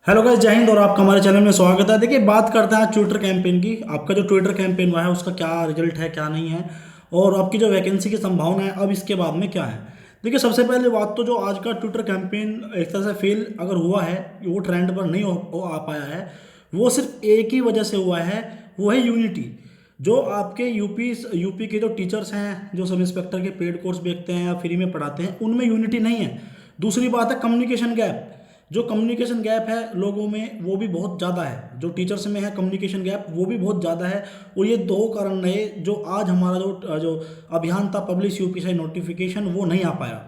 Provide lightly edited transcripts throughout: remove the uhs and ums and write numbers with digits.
Hello guys, जय हिंद और आपका हमारे चैनल में स्वागत है। देखिए, बात करते हैं आज ट्विटर कैंपेन की। आपका जो ट्विटर कैंपेन हुआ है उसका क्या रिजल्ट है, क्या नहीं है, और आपकी जो वैकेंसी की संभावना है अब इसके बाद में क्या है। देखिए, सबसे पहले बात तो जो आज का ट्विटर कैंपेन एक तरह से फेल अगर हुआ है, वो ट्रेंड पर नहीं हो आ पाया है, वो सिर्फ एक ही वजह से हुआ है, वो है यूनिटी। जो आपके यूपी के जो टीचर्स हैं, जो सब इंस्पेक्टर के पेड कोर्स बेचते हैं या फ्री में पढ़ाते हैं, उनमें यूनिटी नहीं है। दूसरी बात है कम्युनिकेशन गैप। जो कम्युनिकेशन गैप है लोगों में, वो भी बहुत ज़्यादा है। जो टीचर्स में है कम्युनिकेशन गैप, वो भी बहुत ज़्यादा है। और ये दो कारण रहे जो आज हमारा जो अभियान था पब्लिश यूपी से नोटिफिकेशन, वो नहीं आ पाया।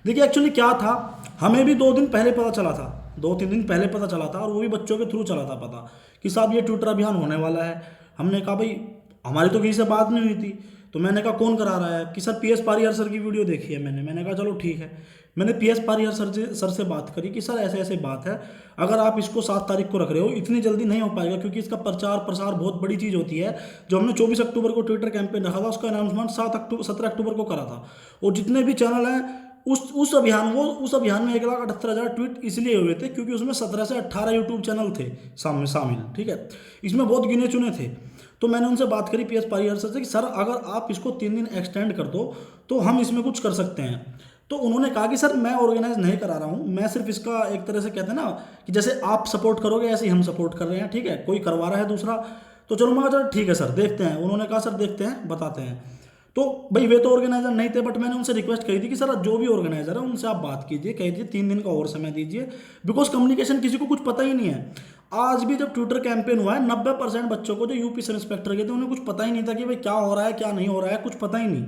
देखिए, एक्चुअली क्या था, हमें भी 2 दिन पहले पता चला था, 2-3 दिन पहले पता चला था, और वो भी बच्चों के थ्रू चला था पता कि साहब ये ट्विटर अभियान होने वाला है। हमने कहा भाई, हमारी तो किसी से बात नहीं हुई थी, तो मैंने कहा कौन करा रहा है कि सर पीएस पारियार सर की वीडियो देखी है मैंने कहा चलो ठीक है। मैंने पीएस पारियार सर से बात करी कि सर ऐसे ऐसे बात है, अगर आप इसको 7 तारीख को रख रहे हो, इतनी जल्दी नहीं हो पाएगा क्योंकि इसका प्रचार प्रसार बहुत बड़ी चीज़ होती है। जो हमने 24 अक्टूबर को ट्विटर कैंपेन रखा था, उसका अनाउंसमेंट 17 अक्टूबर को करा था। और जितने भी चैनल हैं उस अभियान में 1,78,000 ट्वीट इसलिए हुए थे क्योंकि उसमें 17 से 18 यूट्यूब चैनल थे शामिल। ठीक है, इसमें बहुत गिने चुने थे। तो मैंने उनसे बात करी पीएस पारियार सर से कि सर अगर आप इसको 3 दिन एक्सटेंड कर दो तो हम इसमें कुछ कर सकते हैं। तो उन्होंने कहा कि सर मैं ऑर्गेनाइज नहीं करा रहा हूँ, मैं सिर्फ इसका एक तरह से कहते हैं ना कि जैसे आप सपोर्ट करोगे ऐसे ही हम सपोर्ट कर रहे हैं। ठीक है, कोई करवा रहा है दूसरा, तो चलो मैं कहा चलो ठीक है सर देखते हैं। उन्होंने कहा सर देखते हैं बताते हैं। तो भाई वे तो ऑर्गेनाइजर नहीं थे, बट मैंने उनसे रिक्वेस्ट करी थी कि सर जो भी ऑर्गेनाइजर है उनसे आप बात कीजिए, कह दीजिए 3 दिन का और समय दीजिए। बिकॉज कम्युनिकेशन किसी को कुछ पता ही नहीं है। आज भी जब ट्विटर कैंपेन हुआ है, 90% बच्चों को जो यूपी सब इंस्पेक्टर के थे उन्हें कुछ पता ही नहीं था कि भाई क्या हो रहा है क्या नहीं हो रहा है, कुछ पता ही नहीं।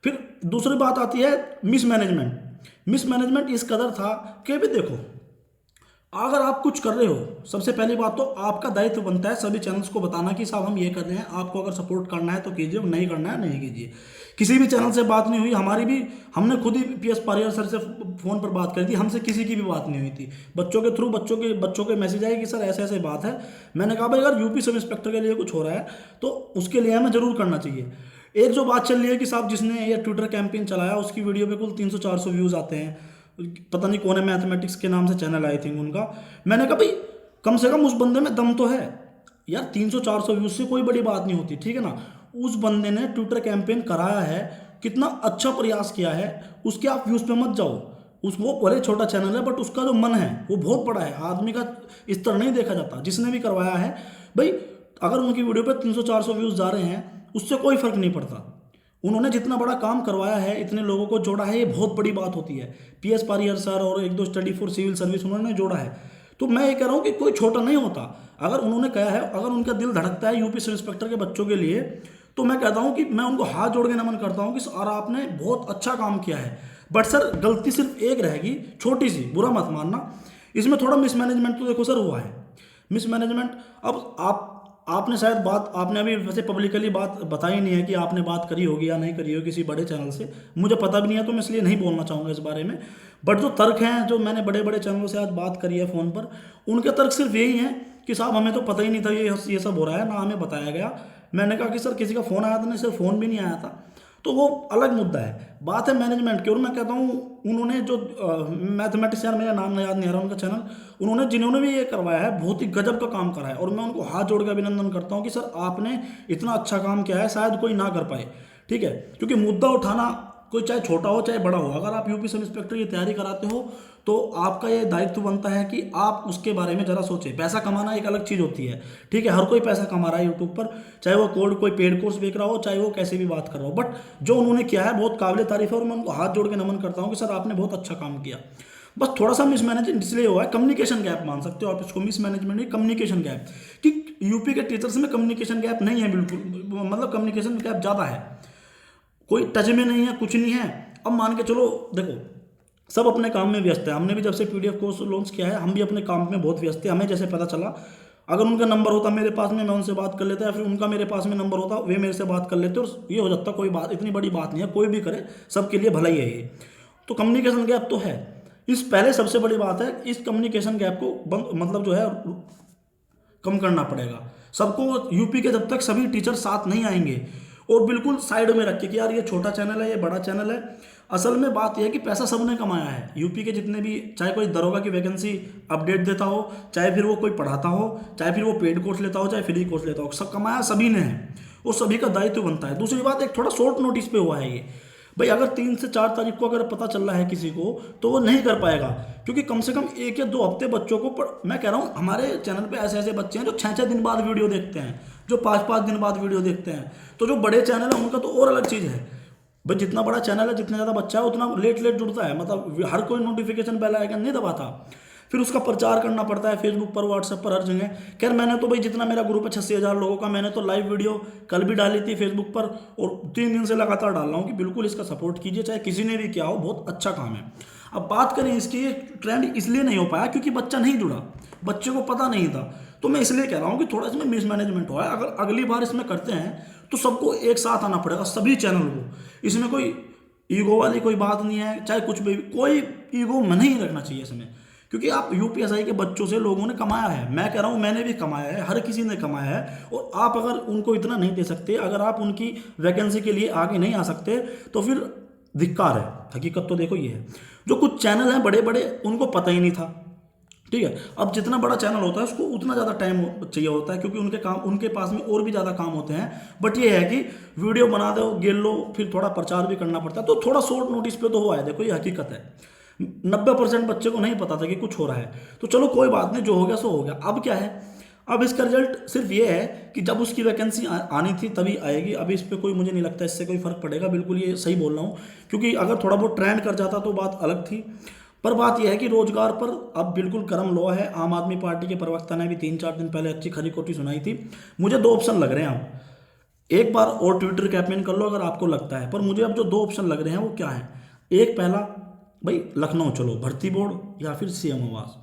फिर दूसरी बात आती है मिसमैनेजमेंट इस कदर था कि भी देखो, अगर आप कुछ कर रहे हो, सबसे पहली बात तो आपका दायित्व बनता है सभी चैनल्स को बताना कि साहब हम ये कर रहे हैं, आपको अगर सपोर्ट करना है तो कीजिए, नहीं करना है नहीं कीजिए। किसी भी चैनल से बात नहीं हुई हमारी भी, हमने खुद ही पीएस पारियार सर से फ़ोन पर बात करी थी, हमसे किसी की भी बात नहीं हुई थी। बच्चों के थ्रू बच्चों के मैसेज आए कि सर ऐसे ऐसे बात है। मैंने कहा भाई अगर यूपी सब इंस्पेक्टर के लिए कुछ हो रहा है तो उसके लिए हमें ज़रूर करना चाहिए। एक जो बात चल रही है कि साहब जिसने ये ट्विटर कैंपेन चलाया उसकी वीडियो पे कुल 300-400 व्यूज़ आते हैं, पता नहीं कौन है, मैथमेटिक्स के नाम से चैनल आई थिंक उनका। मैंने कहा भाई कम से कम उस बंदे में दम तो है यार, 300-400 व्यूज से कोई बड़ी बात नहीं होती, ठीक है ना। उस बंदे ने ट्विटर कैंपेन कराया है, कितना अच्छा प्रयास किया है, उसके आप व्यूज पे मत जाओ। उस वो भले छोटा चैनल है बट उसका जो मन है वो बहुत बड़ा है। आदमी का स्तर नहीं देखा जाता, जिसने भी करवाया है भाई। अगर उनकी वीडियो पे 300-400 व्यूज जा रहे हैं उससे कोई फर्क नहीं पड़ता। उन्होंने जितना बड़ा काम करवाया है, इतने लोगों को जोड़ा है, ये बहुत बड़ी बात होती है। पीएस पारियार सर और 1-2 स्टडी फॉर सिविल सर्विस उन्होंने जोड़ा है। तो मैं ये कह रहा हूँ कि कोई छोटा नहीं होता। अगर उन्होंने कहा है, अगर उनका दिल धड़कता है यूपी सब इंस्पेक्टर के बच्चों के लिए, तो मैं कहता हूँ कि मैं उनको हाथ जोड़ के नमन करता हूँ कि सर आपने बहुत अच्छा काम किया है। बट सर गलती सिर्फ एक रहेगी, छोटी सी, बुरा मत मानना, इसमें थोड़ा मिसमैनेजमेंट तो देखो सर हुआ है। मिसमैनेजमेंट, अब आपने शायद बात, आपने अभी वैसे पब्लिकली बात बताई नहीं है कि आपने बात करी होगी या नहीं करी होगी किसी बड़े चैनल से, मुझे पता भी नहीं है तो मैं इसलिए नहीं बोलना चाहूँगा इस बारे में। बट जो तर्क हैं, जो मैंने बड़े बड़े चैनलों से आज बात करी है फ़ोन पर, उनके तर्क सिर्फ यही हैं कि साहब हमें तो पता ही नहीं था ये सब हो रहा है, ना हमें बताया गया। मैंने कहा कि सर किसी का फ़ोन आया था, नहीं सर फ़ोन भी नहीं आया था, तो वो अलग मुद्दा है। बात है मैनेजमेंट की। और मैं कहता हूँ उन्होंने जो मैथमेटिशियन, मेरा नाम याद नहीं आ रहा उनका चैनल, जिन्होंने भी ये करवाया है बहुत ही गजब का काम करा है, और मैं उनको हाथ जोड़ के अभिनंदन करता हूँ कि सर आपने इतना अच्छा काम किया है, शायद कोई ना कर पाए। ठीक है, क्योंकि मुद्दा उठाना कोई चाहे छोटा हो चाहे बड़ा हो, अगर आप यूपी सब इंस्पेक्टर की तैयारी कराते हो तो आपका ये दायित्व बनता है कि आप उसके बारे में जरा सोचें। पैसा कमाना एक अलग चीज़ होती है, ठीक है, हर कोई पैसा कमा रहा है यूट्यूब पर, चाहे वो कोई पेड कोर्स बेच रहा हो, चाहे वो कैसे भी बात कर रहा हो। बट जो उन्होंने किया है बहुत काबिल तारीफ है, और मैं उनको हाथ जोड़ के नमन करता हूँ कि सर आपने बहुत अच्छा काम किया। बस थोड़ा सा मिसमैनेजमेंट इसलिए हुआ है, कम्युनिकेशन गैप मान सकते हो आप इसको, मिसमैनेजमेंट नहीं, कम्युनिकेशन गैप। कि यूपी के टीचर्स में कम्युनिकेशन गैप नहीं है बिल्कुल, मतलब कम्युनिकेशन गैप ज़्यादा है, कोई टच में नहीं है, कुछ नहीं है। अब मान के चलो, देखो सब अपने काम में व्यस्त है, हमने भी जब से पीडीएफ कोर्स लॉन्च किया है हम भी अपने काम में बहुत व्यस्त है। हमें जैसे पता चला, अगर उनका नंबर होता मेरे पास में, मैं उनसे बात कर लेता, या फिर उनका मेरे पास में नंबर होता वे मेरे से बात कर लेते, और ये हो जाता। कोई बात, इतनी बड़ी बात नहीं है, कोई भी करे सबके लिए भला ही है ये। तो कम्युनिकेशन गैप तो है। इस पहले सबसे बड़ी बात है, इस कम्युनिकेशन गैप को मतलब जो है कम करना पड़ेगा सबको। यूपी के जब तक सभी टीचर साथ नहीं आएंगे और बिल्कुल साइड में रख के कि यार ये छोटा चैनल है, ये बड़ा चैनल है, असल में बात यह है कि पैसा सबने कमाया है। यूपी के जितने भी, चाहे कोई दरोगा की वैकेंसी अपडेट देता हो, चाहे फिर वो कोई पढ़ाता हो, चाहे फिर वो पेड कोर्स लेता हो, चाहे फ्री कोर्स लेता हो, सब कमाया सभी ने है और सभी का दायित्व बनता है। दूसरी बात, एक थोड़ा शॉर्ट नोटिस पे हुआ है ये भाई। अगर 3 से 4 तारीख को अगर पता चल रहा है किसी को तो वो नहीं कर पाएगा, क्योंकि कम से कम 1 या 2 हफ्ते बच्चों को मैं कह रहा हूँ हमारे चैनल पे ऐसे ऐसे बच्चे हैं जो 6-6 दिन बाद वीडियो देखते हैं, जो 5-5 दिन बाद वीडियो देखते हैं। तो जो बड़े चैनल है उनका तो और अलग चीज़ है भाई। जितना बड़ा चैनल है, जितना ज़्यादा बच्चा है, उतना लेट लेट जुड़ता है, मतलब हर कोई नोटिफिकेशन पहले आएगा नहीं दबाता, फिर उसका प्रचार करना पड़ता है फेसबुक पर, व्हाट्सएप पर, हर जगह। खैर मैंने तो भाई जितना मेरा ग्रुप है 86,000 लोगों का, मैंने तो लाइव वीडियो कल भी डाली थी फेसबुक पर और 3 दिन से लगातार डाल रहा हूँ कि बिल्कुल इसका सपोर्ट कीजिए, चाहे किसी ने भी किया हो, बहुत अच्छा काम है। अब बात करें इसकी, ट्रेंड इसलिए नहीं हो पाया क्योंकि बच्चा नहीं जुड़ा, बच्चे को पता नहीं था। तो मैं इसलिए कह रहा हूँ कि थोड़ा इसमें मिसमैनेजमेंट हुआ है। अगर अगली बार इसमें करते हैं तो सबको एक साथ आना पड़ेगा, सभी चैनल को। इसमें कोई ईगो वाली कोई बात नहीं है, चाहे कुछ भी, कोई ईगो में नहीं रखना चाहिए इसमें, क्योंकि आप यूपीएसआई के बच्चों से लोगों ने कमाया है। मैं कह रहा हूँ मैंने भी कमाया है, हर किसी ने कमाया है। और आप अगर उनको इतना नहीं दे सकते, अगर आप उनकी वैकेंसी के लिए आगे नहीं आ सकते, तो फिर धिक्कार है। हकीकत तो देखो ये है, जो कुछ चैनल हैं बड़े बड़े, उनको पता ही नहीं था, ठीक है। अब जितना बड़ा चैनल होता है उसको उतना ज़्यादा टाइम चाहिए होता है, क्योंकि उनके पास में और भी ज़्यादा काम होते हैं। बट ये है कि वीडियो बना दो, गिर लो, फिर थोड़ा प्रचार भी करना पड़ता है, तो थोड़ा शॉर्ट नोटिस पे तो हुआ है। देखो ये हकीकत है, 90% बच्चे को नहीं पता था कि कुछ हो रहा है। तो चलो कोई बात नहीं, जो हो गया सो हो गया। अब क्या है, अब इसका रिजल्ट सिर्फ ये है कि जब उसकी वैकेंसी आनी थी तभी आएगी। अभी इस पर कोई, मुझे नहीं लगता इससे कोई फर्क पड़ेगा, बिल्कुल ये सही बोल रहा हूँ। क्योंकि अगर थोड़ा बहुत ट्रेंड कर जाता तो बात अलग थी। पर बात यह है कि रोजगार पर अब बिल्कुल कर्म लो है। आम आदमी पार्टी के प्रवक्ता ने भी 3-4 दिन पहले अच्छी खरी खोटी सुनाई थी। मुझे 2 ऑप्शन लग रहे हैं। अब एक बार और ट्विटर कैंपेन कर लो अगर आपको लगता है, पर मुझे अब जो 2 ऑप्शन लग रहे हैं वो क्या है। एक, पहला भाई लखनऊ चलो, भर्ती बोर्ड या फिर सीएम आवास।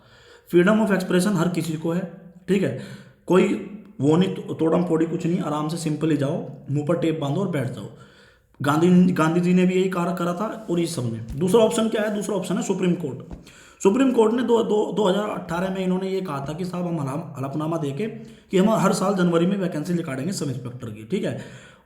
फ्रीडम ऑफ एक्सप्रेशन हर किसी को है, ठीक है, कोई वो नहीं, तोड़म फोड़ी कुछ नहीं, आराम से सिंपली जाओ, मुंह पर टेप बांधो और बैठ जाओ। गांधी जी ने भी यही कार्य करा था और ये सब ने। दूसरा ऑप्शन क्या है, दूसरा ऑप्शन है सुप्रीम कोर्ट। सुप्रीम कोर्ट ने 2018 में इन्होंने ये कहा था कि साहब हम हलफनामा देके कि हम हर साल जनवरी में वैकेंसी निकालेंगे सब इंस्पेक्टर की, ठीक है।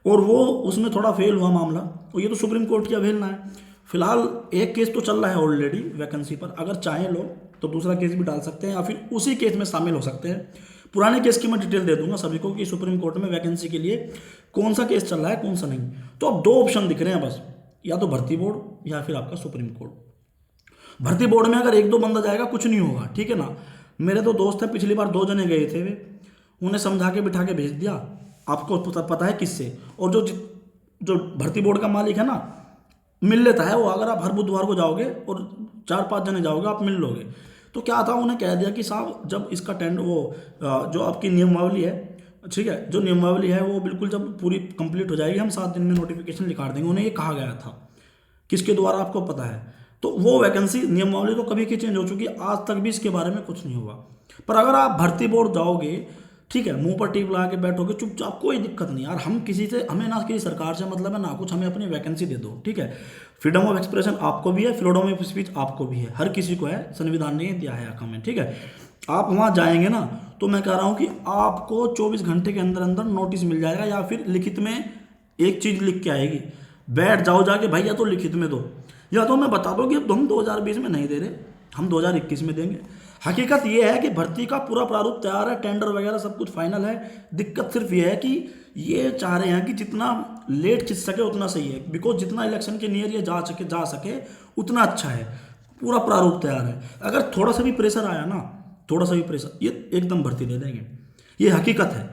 और वो उसमें थोड़ा फेल हुआ मामला, और ये तो सुप्रीम कोर्ट की अवहेलना है। फिलहाल एक केस तो चल रहा है ऑलरेडी वैकेंसी पर, अगर चाहें लोग तो दूसरा केस भी डाल सकते हैं या फिर उसी केस में शामिल हो सकते हैं। पुराने केस की मैं डिटेल दे दूंगा सभी को कि सुप्रीम कोर्ट में वैकेंसी के लिए कौन सा केस चल रहा है, कौन सा नहीं। तो अब 2 ऑप्शन दिख रहे हैं बस, या तो भर्ती बोर्ड या फिर आपका सुप्रीम कोर्ट। भर्ती बोर्ड में अगर 1-2 बंदा जाएगा कुछ नहीं होगा, ठीक है ना। मेरे तो दोस्त हैं, पिछली बार 2 जने गए थे, वे उन्हें समझा के बिठा के भेज दिया, आपको पता है किससे। और जो भर्ती बोर्ड का मालिक है ना, मिल लेता है वो। अगर आप हर बुधवार को जाओगे और 4-5 जने जाओगे, आप मिल लोगे। तो क्या था, उन्हें कह दिया कि साहब जब इसका जो आपकी नियमावली है, ठीक है, जो नियमावली है वो बिल्कुल जब पूरी कंप्लीट हो जाएगी, हम 7 दिन में नोटिफिकेशन निकाल देंगे। उन्हें ये कहा गया था, किसके द्वारा आपको पता है। तो वो वैकेंसी नियमावली तो कभी की चेंज हो चुकी है, आज तक भी इसके बारे में कुछ नहीं हुआ। पर अगर आप भर्ती बोर्ड जाओगे, ठीक है, मुंह पर टीप लगा के बैठोगे चुपचाप, कोई दिक्कत नहीं यार। हमें ना किसी सरकार से मतलब है ना कुछ, हमें अपनी वैकेंसी दे दो, ठीक है। फ्रीडम ऑफ एक्सप्रेशन आपको भी है, फ्रीडम ऑफ स्पीच आपको भी है, हर किसी को है, संविधान ने दिया है हमें, ठीक है। आप वहाँ जाएंगे ना, तो मैं कह रहा हूँ कि आपको 24 घंटे के अंदर अंदर नोटिस मिल जाएगा, या फिर लिखित में एक चीज़ लिख के आएगी। बैठ जाओ जाके भाई, या तो लिखित में दो, या तो मैं बता दो कि अब हम 2020 में नहीं दे रहे, हम 2021 में देंगे। हकीकत यह है कि भर्ती का पूरा प्रारूप तैयार है, टेंडर वगैरह सब कुछ फाइनल है। दिक्कत सिर्फ ये है कि ये चाह रहे हैं कि जितना लेट खिंच सके उतना सही है, बिकॉज जितना इलेक्शन के नियर ये जा सके उतना अच्छा है। पूरा प्रारूप तैयार है, अगर थोड़ा सा भी प्रेशर आया ना, थोड़ा सा भी प्रेशर, ये एकदम भर्ती दे देंगे। ये हकीकत है,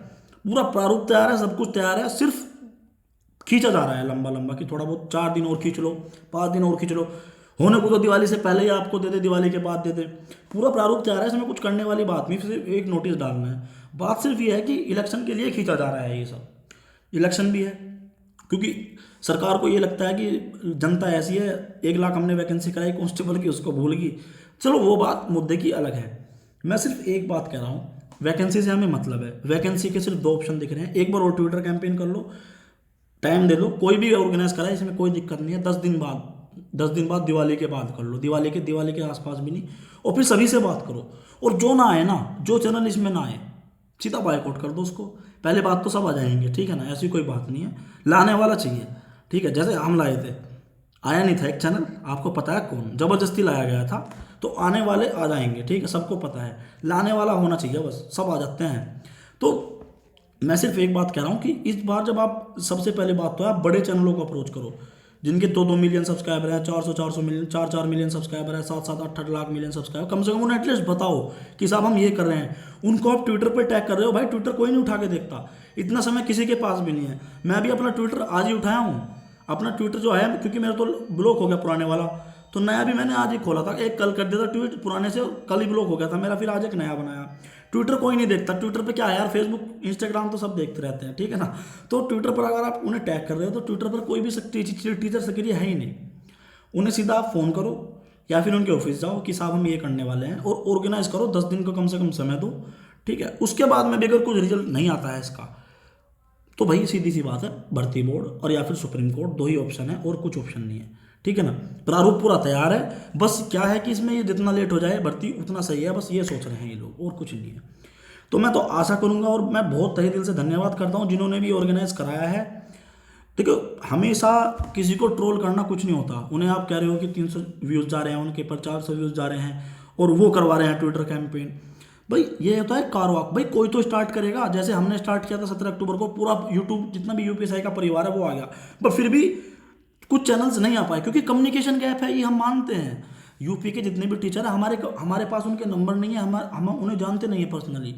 पूरा प्रारूप तैयार है, सब कुछ तैयार है, सिर्फ खींचा जा रहा है लंबा लंबा कि थोड़ा बहुत 4 दिन और खींच लो, 5 दिन और खींच लो। होने को तो दिवाली से पहले ही आपको दे दे, दिवाली के बाद दे दे। पूरा प्रारूप तैयार है, इसमें कुछ करने वाली बात नहीं, सिर्फ एक नोटिस डालना है। बात सिर्फ ये है कि इलेक्शन के लिए खींचा जा रहा है ये सब। इलेक्शन भी है क्योंकि सरकार को ये लगता है कि जनता ऐसी है, 1 लाख हमने वैकेंसी कराई कांस्टेबल की, उसको भूल गई। चलो वो बात मुद्दे की अलग है। मैं सिर्फ एक बात कह रहा हूँ, वैकेंसी से हमें मतलब है। वैकेंसी के सिर्फ 2 ऑप्शन दिख रहे हैं। एक बार और ट्विटर कैंपेन कर लो, टाइम दे लो, कोई भी ऑर्गेनाइज कराए, इसमें कोई दिक्कत नहीं है। 10 दिन बाद दिवाली के बाद कर लो, दिवाली के आसपास भी नहीं। और फिर सभी से बात करो, और जो ना आए ना, जो चैनल इसमें ना आए, सीधा बायकॉट कर दो उसको। पहले बात तो सब आ जाएंगे, ठीक है ना, ऐसी कोई बात नहीं है। लाने वाला चाहिए, ठीक है, जैसे हम लाए थे। आया नहीं था एक चैनल, आपको पता है कौन, ज़बरदस्ती लाया गया था। तो आने वाले आ जाएंगे, ठीक है, सबको पता है, लाने वाला होना चाहिए बस, सब आ जाते हैं। तो मैं सिर्फ एक बात कह रहा हूँ कि इस बार जब आप, सबसे पहले बात तो है आप बड़े चैनलों को अप्रोच करो, जिनके 2-2 मिलियन सब्सक्राइबर हैं, 400-400 मिलियन, 4-4 मिलियन सब्सक्राइबर है, 7-7 8-8 लाख मिलियन सब्सक्राइबर, कम से कम उन्हें एटलीस्ट बताओ कि साहब हम ये कर रहे हैं। उनको आप ट्विटर पर टैग कर रहे हो, भाई ट्विटर कोई नहीं उठा के देखता, इतना समय किसी के पास भी नहीं है। मैं भी अपना ट्विटर आज ही उठाया हूँ, अपना ट्विटर जो है, क्योंकि मेरा तो ब्लॉक हो गया पुराने वाला, तो नया भी मैंने आज ही खोला था, एक कल कर दिया था ट्वीट, पुराने से कल ही ब्लॉक हो गया था मेरा, फिर आज एक नया बनाया। ट्विटर कोई नहीं देखता, ट्विटर पे क्या है यार, फेसबुक इंस्टाग्राम तो सब देखते रहते हैं, ठीक है ना। तो ट्विटर पर अगर आप उन्हें टैग कर रहे हो तो ट्विटर पर कोई भी टीचर सक्रिय है ही नहीं, उन्हें सीधा आप फ़ोन करो या फिर उनके ऑफिस जाओ कि साहब हम ये करने वाले हैं, और ऑर्गेनाइज करो, 10 दिन का कम से कम समय दो, ठीक है। उसके बाद में भी अगर कुछ रिजल्ट नहीं आता है इसका, तो भाई सीधी सी बात है, भर्ती बोर्ड और या फिर सुप्रीम कोर्ट, दो ही ऑप्शन है और कुछ ऑप्शन नहीं है, ठीक है ना। प्रारूप पूरा तैयार है, बस क्या है कि इसमें ये जितना लेट हो जाए भर्ती उतना सही है, बस ये सोच रहे हैं ये लोग, और कुछ नहीं है। तो मैं तो आशा करूंगा, और मैं बहुत तहे दिल से धन्यवाद करता हूं जिन्होंने भी ऑर्गेनाइज कराया है। देखो, हमेशा किसी को ट्रोल करना कुछ नहीं होता, उन्हें आप कह रहे हो कि 300 व्यूज़ जा रहे हैं उनके पर, 400 व्यूज़ जा रहे हैं, और वो करवा रहे हैं ट्विटर कैंपेन, भाई ये होता है कारवाक, भाई कोई तो स्टार्ट करेगा। जैसे हमने स्टार्ट किया था 17 अक्टूबर को, पूरा यूट्यूब जितना भी यूपीएसआई का परिवार है वो आ गया, पर फिर भी कुछ चैनल्स नहीं आ पाए, क्योंकि कम्युनिकेशन गैप है, ये हम मानते हैं। यूपी के जितने भी टीचर हैं, हमारे पास उनके नंबर नहीं है, हम उन्हें जानते नहीं है पर्सनली,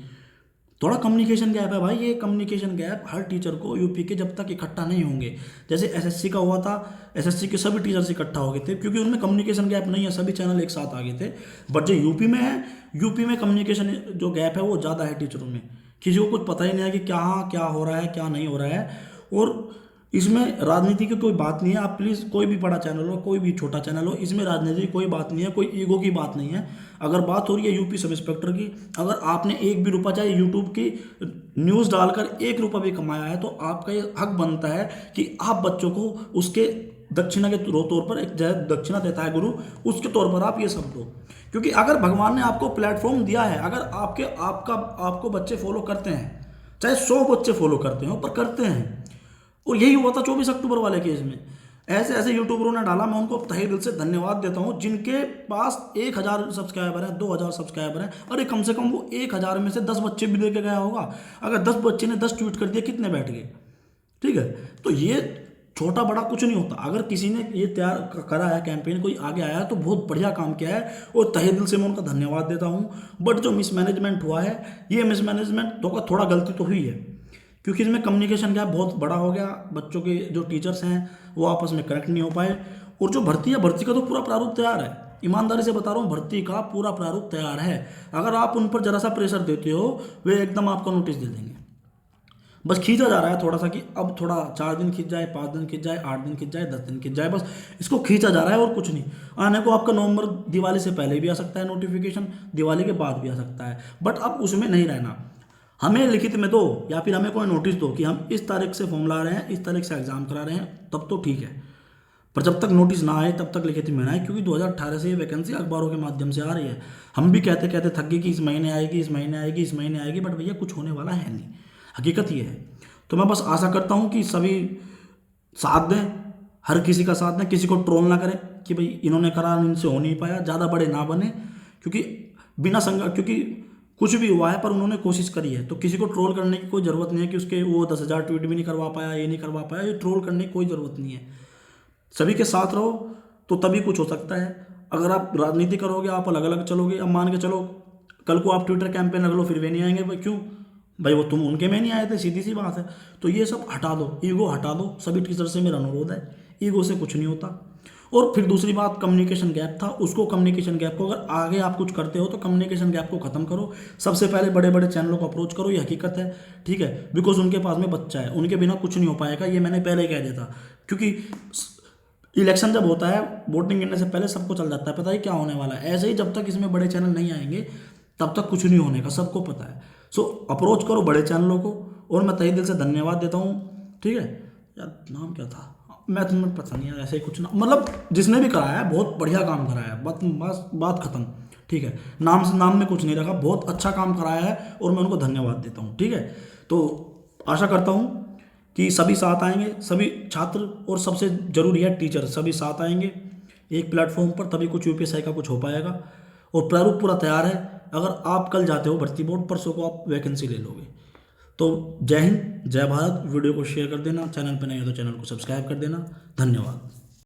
थोड़ा कम्युनिकेशन गैप है भाई। ये कम्युनिकेशन गैप हर टीचर को यूपी के जब तक इकट्ठा नहीं होंगे, जैसे एसएससी का हुआ था, एसएससी के सभी टीचर्स इकट्ठा हो गए थे, क्योंकि उनमें कम्युनिकेशन गैप नहीं है, सभी चैनल एक साथ आ गए थे। बट जो यूपी में है, यूपी में कम्युनिकेशन जो गैप है वो ज़्यादा है टीचरों में, किसी को कुछ पता ही नहीं है कि क्या हो रहा है, क्या नहीं हो रहा है। और इसमें राजनीति की कोई बात नहीं है, आप प्लीज़, कोई भी बड़ा चैनल हो, कोई भी छोटा चैनल हो, इसमें राजनीति की कोई बात नहीं है, कोई ईगो की बात नहीं है। अगर बात हो रही है यूपी सब इंस्पेक्टर की, अगर आपने एक भी रुपया, चाहे यूट्यूब की न्यूज़ डालकर 1 रुपया भी कमाया है, तो आपका ये हक बनता है कि आप बच्चों को उसके दक्षिणा के तौर पर, एक दक्षिणा देता है गुरु, उसके तौर पर आप ये सब दो। क्योंकि अगर भगवान ने आपको प्लेटफॉर्म दिया है, अगर आपको बच्चे फॉलो करते हैं, चाहे 100 बच्चे फॉलो करते हो, पर करते हैं। और यही हुआ था 24 अक्टूबर वाले केस में, ऐसे ऐसे यूट्यूबरों ने डाला, मैं उनको तहे दिल से धन्यवाद देता हूँ, जिनके पास 1000 सब्सक्राइबर हैं, 2000 सब्सक्राइबर हैं, अरे कम से कम वो 1000 में से 10 बच्चे भी लेके गया होगा। अगर 10 बच्चे ने 10 ट्वीट कर दिए, कितने बैठ गए, ठीक है। तो ये छोटा बड़ा कुछ नहीं होता, अगर किसी ने ये तैयार करा है कैंपेन, कोई आगे आया है, तो बहुत बढ़िया काम किया है, और तहे दिल से मैं उनका धन्यवाद देता हूँ। बट जो मिसमैनेजमेंट हुआ है, ये मिसमैनेजमेंट तो थोड़ा गलती तो हुई है, क्योंकि इसमें कम्युनिकेशन गैप बहुत बड़ा हो गया, बच्चों के जो टीचर्स हैं वो आपस में कनेक्ट नहीं हो पाए। और जो भर्ती है, भर्ती का तो पूरा प्रारूप तैयार है, ईमानदारी से बता रहा हूँ, भर्ती का पूरा प्रारूप तैयार है। अगर आप उन पर जरा सा प्रेशर देते हो, वे एकदम आपको नोटिस दे देंगे। बस खींचा जा रहा है थोड़ा सा, कि अब थोड़ा 4 दिन खींच जाए, 5 दिन खींच जाए, 8 दिन खींच जाए, 10 दिन खींच जाए, बस इसको खींचा जा रहा है और कुछ नहीं। आने को आपका नवंबर दिवाली से पहले भी आ सकता है नोटिफिकेशन, दिवाली के बाद भी आ सकता है, बट अब उसमें नहीं रहना। हमें लिखित में दो, या फिर हमें कोई नोटिस दो कि हम इस तारीख से फॉर्म ला रहे हैं, इस तारीख से एग्जाम करा रहे हैं, तब तो ठीक है। पर जब तक नोटिस ना आए तब तक लिखित में ना आए, क्योंकि 2018 से ये वैकेंसी अखबारों के माध्यम से आ रही है। हम भी कहते कहते थक गए कि इस महीने आएगी, इस महीने आएगी, इस महीने आएगी, बट भैया कुछ होने वाला है नहीं, हकीकत ये है। तो मैं बस आशा करता हूँ कि सभी साथ दें, हर किसी का साथ दें, किसी को ट्रोल ना करें कि भाई इन्होंने करा, इनसे हो नहीं पाया, ज़्यादा बड़े ना बने, क्योंकि क्योंकि कुछ भी हुआ है पर उन्होंने कोशिश करी है, तो किसी को ट्रोल करने की कोई ज़रूरत नहीं है कि उसके वो 10,000 ट्वीट भी नहीं करवा पाया, ये नहीं करवा पाया, ये ट्रोल करने की कोई ज़रूरत नहीं है। सभी के साथ रहो तो तभी कुछ हो सकता है। अगर आप राजनीति करोगे, आप अलग अलग चलोगे, अब मान के चलो कल को आप ट्विटर कैंपेन रख लो, फिर वे नहीं आएंगे, भाई क्यों भाई, वो तुम उनके में नहीं आए थे, सीधी सी बात है। तो ये सब हटा दो, ईगो हटा दो, सभी टीचर से मेरा अनुरोध है, ईगो से कुछ नहीं होता। और फिर दूसरी बात, कम्युनिकेशन गैप था, उसको कम्युनिकेशन गैप को अगर आगे आप कुछ करते हो तो कम्युनिकेशन गैप को खत्म करो। सबसे पहले बड़े बड़े चैनलों को अप्रोच करो, ये हकीकत है, ठीक है, बिकॉज उनके पास में बच्चा है, उनके बिना कुछ नहीं हो पाएगा, ये मैंने पहले कह दिया था। क्योंकि इलेक्शन जब होता है, वोटिंग गिरने से पहले सबको चल जाता है पता है क्या होने वाला है। ऐसे ही जब तक इसमें बड़े चैनल नहीं आएंगे तब तक कुछ नहीं होने का, सबको पता है। सो अप्रोच करो बड़े चैनलों को, और मैं तहे दिल से धन्यवाद देता हूँ, ठीक है। यार नाम क्या था, मैं तुम्हें पता नहीं यार, ऐसे ही कुछ ना, मतलब जिसने भी कराया है बहुत बढ़िया काम कराया है, बात खत्म, ठीक है। नाम में कुछ नहीं रखा, बहुत अच्छा काम कराया है और मैं उनको धन्यवाद देता हूँ, ठीक है। तो आशा करता हूँ कि सभी साथ आएंगे, सभी छात्र और सबसे ज़रूरी है टीचर, सभी साथ आएंगे एक प्लेटफॉर्म पर, तभी कुछ यूपीएससी का कुछ हो पाएगा। और प्रारूप पूरा तैयार है, अगर आप कल जाते हो भर्ती बोर्ड, परसों को आप वैकेंसी ले लोगे। तो जय हिंद, जय भारत। वीडियो को शेयर कर देना, चैनल पर नहीं हो तो चैनल को सब्सक्राइब कर देना। धन्यवाद।